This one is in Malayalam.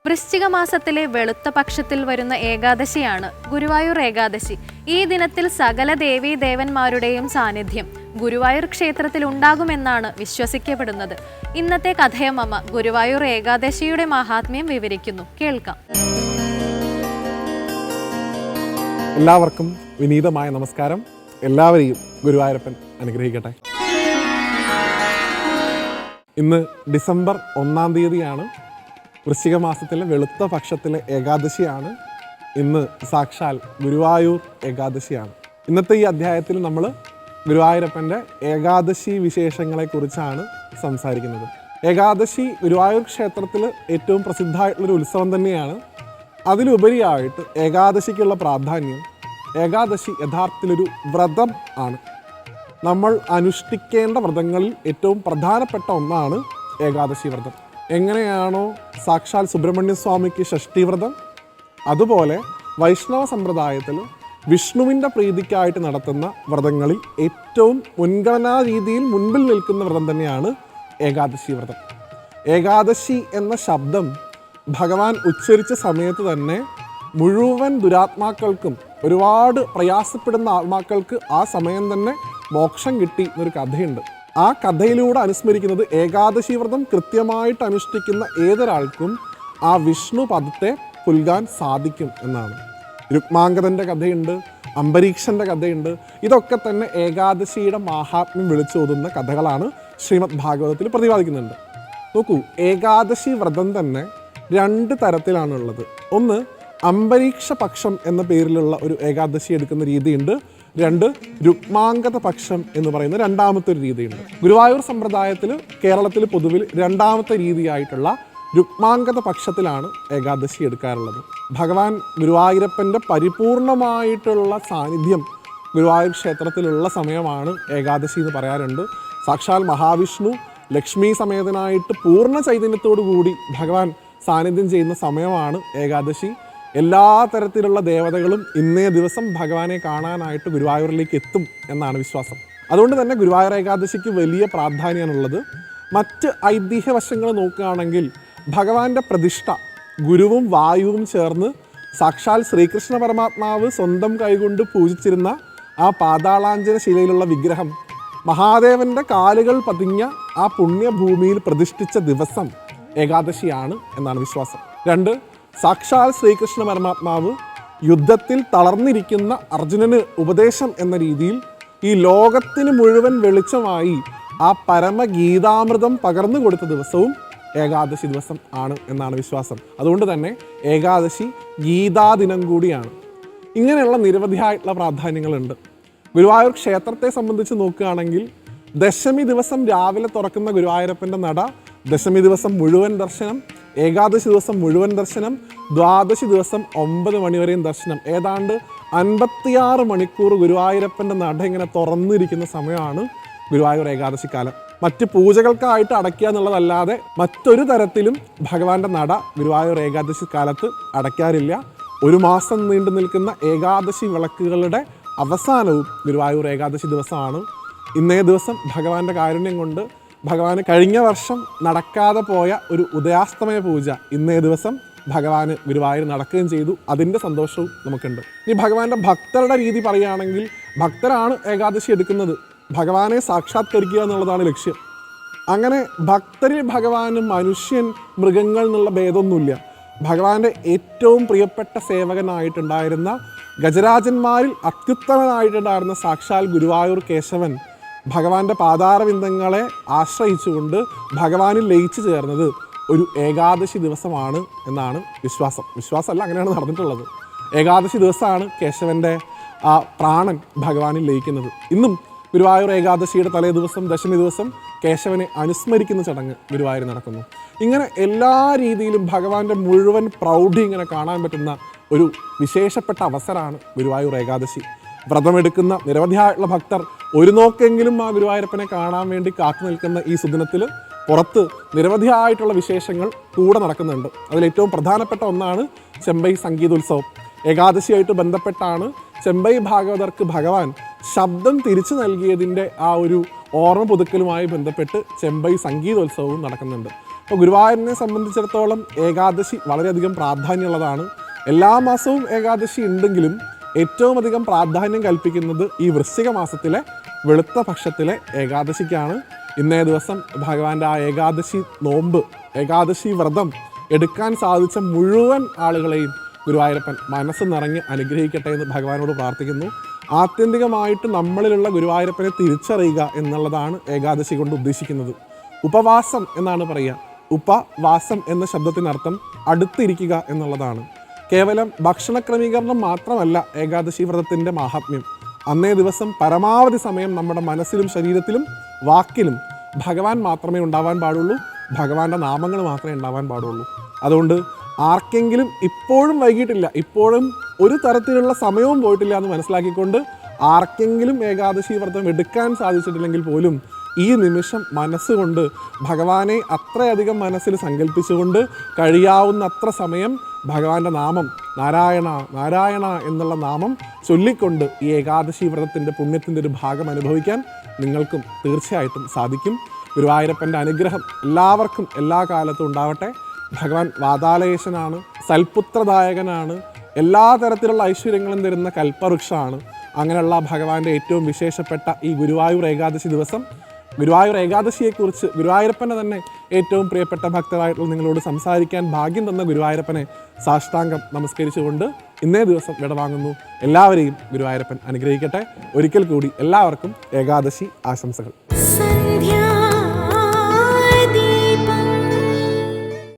വൃശ്ചിക മാസത്തിലെ വെളുത്ത പക്ഷത്തിൽ വരുന്ന ഏകാദശിയാണ് ഗുരുവായൂർ ഏകാദശി. ഈ ദിനത്തിൽ സകല ദേവീ ദേവന്മാരുടെയും സാന്നിധ്യം ഗുരുവായൂർ ക്ഷേത്രത്തിൽ ഉണ്ടാകുമെന്നാണ് വിശ്വസിക്കപ്പെടുന്നത്. ഇന്നത്തെ കഥയമ്മ ഗുരുവായൂർ ഏകാദശിയുടെ മഹാത്മ്യം വിവരിക്കുന്നു. കേൾക്കാം. എല്ലാവർക്കും വിനീതമായ നമസ്കാരം. എല്ലാവരെയും ഗുരുവായൂരപ്പൻ അനുഗ്രഹിക്കട്ടെ. ഇന്ന് ഡിസംബർ 1-ാം തീയതിയാണ്. വൃശ്ചിക മാസത്തിലെ വെളുത്ത പക്ഷത്തിലെ ഏകാദശിയാണ്. ഇന്ന് സാക്ഷാൽ ഗുരുവായൂർ ഏകാദശിയാണ്. ഇന്നത്തെ ഈ അധ്യായത്തിൽ നമ്മൾ ഗുരുവായൂരപ്പൻ്റെ ഏകാദശി വിശേഷങ്ങളെക്കുറിച്ചാണ് സംസാരിക്കുന്നത്. ഏകാദശി ഗുരുവായൂർ ക്ഷേത്രത്തിൽ ഏറ്റവും പ്രസിദ്ധമായിട്ടുള്ളൊരു ഉത്സവം തന്നെയാണ്. അതിലുപരിയായിട്ട് ഏകാദശിക്കുള്ള പ്രാധാന്യം, ഏകാദശി യഥാർത്ഥത്തിലൊരു വ്രതം ആണ്. നമ്മൾ അനുഷ്ഠിക്കേണ്ട വ്രതങ്ങളിൽ ഏറ്റവും പ്രധാനപ്പെട്ട ഒന്നാണ് ഏകാദശി വ്രതം. എങ്ങനെയാണോ സാക്ഷാൽ സുബ്രഹ്മണ്യ സ്വാമിക്ക് ഷഷ്ഠിവ്രതം, അതുപോലെ വൈഷ്ണവ സമ്പ്രദായത്തിൽ വിഷ്ണുവിൻ്റെ പ്രീതിക്കായിട്ട് നടത്തുന്ന വ്രതങ്ങളിൽ ഏറ്റവും മുൻഗണനാ രീതിയിൽ മുൻപിൽ നിൽക്കുന്ന വ്രതം തന്നെയാണ് ഏകാദശി വ്രതം. ഏകാദശി എന്ന ശബ്ദം ഭഗവാൻ ഉച്ചരിച്ച സമയത്ത് തന്നെ മുഴുവൻ ദുരാത്മാക്കൾക്കും, ഒരുപാട് പ്രയാസപ്പെടുന്ന ആത്മാക്കൾക്ക് ആ സമയം തന്നെ മോക്ഷം കിട്ടി എന്നൊരു കഥയുണ്ട്. ആ കഥയിലൂടെ അനുസ്മരിക്കുന്നത് ഏകാദശി വ്രതം കൃത്യമായിട്ട് അനുഷ്ഠിക്കുന്ന ഏതൊരാൾക്കും ആ വിഷ്ണു പദത്തെ പുൽകാൻ സാധിക്കും എന്നാണ്. രുക്മാംഗതൻ്റെ കഥയുണ്ട്, അംബരീക്ഷൻ്റെ കഥയുണ്ട്. ഇതൊക്കെ തന്നെ ഏകാദശിയുടെ മാഹാത്മ്യം വിളിച്ചോതുന്ന കഥകളാണ് ശ്രീമദ് ഭാഗവതത്തിൽ പ്രതിപാദിക്കുന്നുണ്ട്. നോക്കൂ, ഏകാദശി വ്രതം തന്നെ 2 തരത്തിലാണുള്ളത്. ഒന്ന്, അംബരീക്ഷ പക്ഷം എന്ന പേരിലുള്ള ഒരു ഏകാദശി എടുക്കുന്ന രീതിയുണ്ട്. 2, രുക്മാംഗത പക്ഷം എന്ന് പറയുന്ന രണ്ടാമത്തെ ഒരു രീതിയുണ്ട്. ഗുരുവായൂർ സമ്പ്രദായത്തിൽ, കേരളത്തിൽ പൊതുവിൽ 2ാമത്തെ രീതിയായിട്ടുള്ള രുക്മാംഗത പക്ഷത്തിലാണ് ഏകാദശി എടുക്കാറുള്ളത്. ഭഗവാൻ ഗുരുവായൂരപ്പൻ്റെ പരിപൂർണമായിട്ടുള്ള സാന്നിധ്യം ഗുരുവായൂർ ക്ഷേത്രത്തിലുള്ള സമയമാണ് ഏകാദശി എന്ന് പറയാറുണ്ട്. സാക്ഷാൽ മഹാവിഷ്ണു ലക്ഷ്മി സമേതനായിട്ട് പൂർണ്ണ ചൈതന്യത്തോടു കൂടി ഭഗവാൻ സാന്നിധ്യം ചെയ്യുന്ന സമയമാണ് ഏകാദശി. എല്ലാ തരത്തിലുള്ള ദേവതകളും ഇന്നേ ദിവസം ഭഗവാനെ കാണാനായിട്ട് ഗുരുവായൂരിലേക്ക് എത്തും എന്നാണ് വിശ്വാസം. അതുകൊണ്ട് തന്നെ ഗുരുവായൂർ ഏകാദശിക്ക് വലിയ പ്രാധാന്യമാണുള്ളത്. മറ്റ് ഐതിഹ്യ വശങ്ങൾ നോക്കുകയാണെങ്കിൽ ഭഗവാന്റെ പ്രതിഷ്ഠ ഗുരുവും വായുവും ചേർന്ന് സാക്ഷാൽ ശ്രീകൃഷ്ണ പരമാത്മാവ് സ്വന്തം കൈകൊണ്ട് പൂജിച്ചിരുന്ന ആ പാതാളാഞ്ജന ശിലയിലുള്ള വിഗ്രഹം മഹാദേവൻ്റെ കാലുകൾ പതിഞ്ഞ ആ പുണ്യഭൂമിയിൽ പ്രതിഷ്ഠിച്ച ദിവസം ഏകാദശിയാണ് എന്നാണ് വിശ്വാസം. 2, സാക്ഷാൽ ശ്രീകൃഷ്ണ പരമാത്മാവ് യുദ്ധത്തിൽ തളർന്നിരിക്കുന്ന അർജുനന് ഉപദേശം എന്ന രീതിയിൽ ഈ ലോകത്തിന് മുഴുവൻ വെളിച്ചമായി ആ പരമഗീതാമൃതം പകർന്നു കൊടുത്ത ദിവസവും ഏകാദശി ദിവസം ആണ് എന്നാണ് വിശ്വാസം. അതുകൊണ്ട് തന്നെ ഏകാദശി ഗീതാദിനം കൂടിയാണ്. ഇങ്ങനെയുള്ള നിരവധിയായിട്ടുള്ള പ്രാധാന്യങ്ങളുണ്ട്. ഗുരുവായൂർ ക്ഷേത്രത്തെ സംബന്ധിച്ച് നോക്കുകയാണെങ്കിൽ ദശമി ദിവസം രാവിലെ തുറക്കുന്ന ഗുരുവായൂരപ്പൻ്റെ നട, ദശമി ദിവസം മുഴുവൻ ദർശനം, ഏകാദശി ദിവസം മുഴുവൻ ദർശനം, ദ്വാദശി ദിവസം 9 മണിവരെയും ദർശനം. ഏതാണ്ട് 56 മണിക്കൂർ ഗുരുവായൂരപ്പൻ്റെ നട ഇങ്ങനെ തുറന്നിരിക്കുന്ന സമയമാണ് ഗുരുവായൂർ ഏകാദശി കാലം. മറ്റ് പൂജകൾക്കായിട്ട് അടയ്ക്കുക എന്നുള്ളതല്ലാതെ മറ്റൊരു തരത്തിലും ഭഗവാന്റെ നട ഗുരുവായൂർ ഏകാദശി കാലത്ത് അടയ്ക്കാറില്ല. 1 മാസം നീണ്ടു നിൽക്കുന്ന ഏകാദശി വിളക്കുകളുടെ അവസാനവും ഗുരുവായൂർ ഏകാദശി ദിവസമാണ്. ഇന്നേ ദിവസം ഭഗവാന്റെ കാരുണ്യം കൊണ്ട് ഭഗവാന് കഴിഞ്ഞ വർഷം നടക്കാതെ പോയ ഒരു ഉദയാസ്തമയ പൂജ ഇന്നേ ദിവസം ഭഗവാന് ഗുരുവായൂർ നടക്കുകയും ചെയ്തു. അതിൻ്റെ സന്തോഷവും നമുക്കുണ്ട്. ഇനി ഭഗവാന്റെ ഭക്തരുടെ രീതി പറയുകയാണെങ്കിൽ, ഭക്തരാണ് ഏകാദശി എടുക്കുന്നത്. ഭഗവാനെ സാക്ഷാത്കരിക്കുക എന്നുള്ളതാണ് ലക്ഷ്യം. അങ്ങനെ ഭക്തരിൽ ഭഗവാന് മനുഷ്യൻ, മൃഗങ്ങൾ എന്നുള്ള ഭേദമൊന്നുമില്ല. ഭഗവാന്റെ ഏറ്റവും പ്രിയപ്പെട്ട സേവകനായിട്ടുണ്ടായിരുന്ന, ഗജരാജന്മാരിൽ അത്യുത്തമനായിട്ടുണ്ടായിരുന്ന സാക്ഷാൽ ഗുരുവായൂർ കേശവൻ ഭഗവാന്റെ പാതാരവിന്ദങ്ങളെ ആശ്രയിച്ചുകൊണ്ട് ഭഗവാനിൽ ലയിച്ചു ചേർന്നത് ഒരു ഏകാദശി ദിവസമാണ് എന്നാണ് വിശ്വാസം. വിശ്വാസമല്ല, അങ്ങനെയാണ് നടന്നിട്ടുള്ളത്. ഏകാദശി ദിവസമാണ് കേശവൻ്റെ ആ പ്രാണൻ ഭഗവാനിൽ ലയിക്കുന്നത്. ഇന്നും ഗുരുവായൂർ ഏകാദശിയുടെ തലേ ദിവസം, ദശമി ദിവസം കേശവനെ അനുസ്മരിക്കുന്ന ചടങ്ങ് ഗുരുവായൂർ നടക്കുന്നു. ഇങ്ങനെ എല്ലാ രീതിയിലും ഭഗവാന്റെ മുഴുവൻ പ്രൗഢി ഇങ്ങനെ കാണാൻ പറ്റുന്ന ഒരു വിശേഷപ്പെട്ട അവസരമാണ് ഗുരുവായൂർ ഏകാദശി. വ്രതമെടുക്കുന്ന നിരവധിയായിട്ടുള്ള ഭക്തർ ഒരു നോക്കെങ്കിലും ആ ഗുരുവായൂരപ്പനെ കാണാൻ വേണ്ടി കാത്തു നിൽക്കുന്ന ഈ സുദിനത്തിൽ പുറത്ത് നിരവധിയായിട്ടുള്ള വിശേഷങ്ങൾ കൂടെ നടക്കുന്നുണ്ട്. അതിലേറ്റവും പ്രധാനപ്പെട്ട ഒന്നാണ് ചെമ്പൈ സംഗീതോത്സവം. ഏകാദശിയായിട്ട് ബന്ധപ്പെട്ടാണ് ചെമ്പൈ ഭാഗവതർക്ക് ഭഗവാൻ ശബ്ദം തിരിച്ചു നൽകിയതിൻ്റെ ആ ഒരു ഓർമ്മ പുതുക്കലുമായി ബന്ധപ്പെട്ട് ചെമ്പൈ സംഗീതോത്സവവും നടക്കുന്നുണ്ട്. അപ്പോൾ ഗുരുവായൂരിനെ സംബന്ധിച്ചിടത്തോളം ഏകാദശി വളരെയധികം പ്രാധാന്യമുള്ളതാണ്. എല്ലാ മാസവും ഏകാദശി ഉണ്ടെങ്കിലും ഏറ്റവും അധികം പ്രാധാന്യം കൽപ്പിക്കുന്നത് ഈ വൃശ്ചിക മാസത്തിലെ വെളുത്ത പക്ഷത്തിലെ ഏകാദശിക്കാണ്. ഇന്നേ ദിവസം ഭഗവാന്റെ ആ ഏകാദശി നോമ്പ്, ഏകാദശി വ്രതം എടുക്കാൻ സാധിച്ച മുഴുവൻ ആളുകളെയും ഗുരുവായൂരപ്പൻ മനസ്സ് നിറഞ്ഞ് അനുഗ്രഹിക്കട്ടെ എന്ന് ഭഗവാനോട് പ്രാർത്ഥിക്കുന്നു. ആത്യന്തികമായിട്ട് നമ്മളിലുള്ള ഗുരുവായൂരപ്പനെ തിരിച്ചറിയുക എന്നുള്ളതാണ് ഏകാദശി കൊണ്ട് ഉദ്ദേശിക്കുന്നത്. ഉപവാസം എന്നാണ് പറയുക. ഉപവാസം എന്ന ശബ്ദത്തിനർത്ഥം അടുത്തിരിക്കുക എന്നുള്ളതാണ്. കേവലം ഭക്ഷണ ക്രമീകരണം മാത്രമല്ല ഏകാദശി വ്രതത്തിൻ്റെ മാഹാത്മ്യം. അന്നേ ദിവസം പരമാവധി സമയം നമ്മുടെ മനസ്സിലും ശരീരത്തിലും വാക്കിലും ഭഗവാൻ മാത്രമേ ഉണ്ടാവാൻ പാടുള്ളൂ, ഭഗവാന്റെ നാമങ്ങൾ മാത്രമേ ഉണ്ടാവാൻ പാടുള്ളൂ. അതുകൊണ്ട് ആർക്കെങ്കിലും ഇപ്പോഴും വൈകിട്ടില്ല, ഇപ്പോഴും ഒരു തരത്തിലുള്ള സമയവും പോയിട്ടില്ല എന്ന് മനസ്സിലാക്കിക്കൊണ്ട് ആർക്കെങ്കിലും ഏകാദശി വ്രതം എടുക്കാൻ സാധിച്ചിട്ടില്ലെങ്കിൽ പോലും ഈ നിമിഷം മനസ്സുകൊണ്ട് ഭഗവാനെ അത്രയധികം മനസ്സിൽ സങ്കല്പിച്ചുകൊണ്ട് കഴിയാവുന്ന അത്ര സമയം ഭഗവാന്റെ നാമം നാരായണ നാരായണ എന്നുള്ള നാമം ചൊല്ലിക്കൊണ്ട് ഈ ഏകാദശി വ്രതത്തിൻ്റെ പുണ്യത്തിൻ്റെ ഒരു ഭാഗം അനുഭവിക്കാൻ നിങ്ങൾക്കും തീർച്ചയായിട്ടും സാധിക്കും. ഗുരുവായൂരപ്പൻ്റെ അനുഗ്രഹം എല്ലാവർക്കും എല്ലാ കാലത്തും ഉണ്ടാവട്ടെ. ഭഗവാൻ വാതാലയേശനാണ്, സൽപുത്രദായകനാണ്, എല്ലാ തരത്തിലുള്ള ഐശ്വര്യങ്ങളും തരുന്ന കൽപ്പവൃക്ഷമാണ്. അങ്ങനെയുള്ള ഭഗവാന്റെ ഏറ്റവും വിശേഷപ്പെട്ട ഈ ഗുരുവായൂർ ഏകാദശി ദിവസം, ഗുരുവായൂർ ഏകാദശിയെക്കുറിച്ച് ഗുരുവായൂരപ്പനെ തന്നെ ഏറ്റവും പ്രിയപ്പെട്ട ഭക്തരായിട്ടുള്ള നിങ്ങളോട് സംസാരിക്കാൻ ഭാഗ്യം തന്ന ഗുരുവായൂരപ്പനെ സാഷ്ടാംഗം നമസ്കരിച്ചുകൊണ്ട് ഇന്നേ ദിവസം വിടവാങ്ങുന്നു. എല്ലാവരെയും ഗുരുവായൂരപ്പൻ അനുഗ്രഹിക്കട്ടെ. ഒരിക്കൽ കൂടി എല്ലാവർക്കും ഏകാദശി ആശംസകൾ.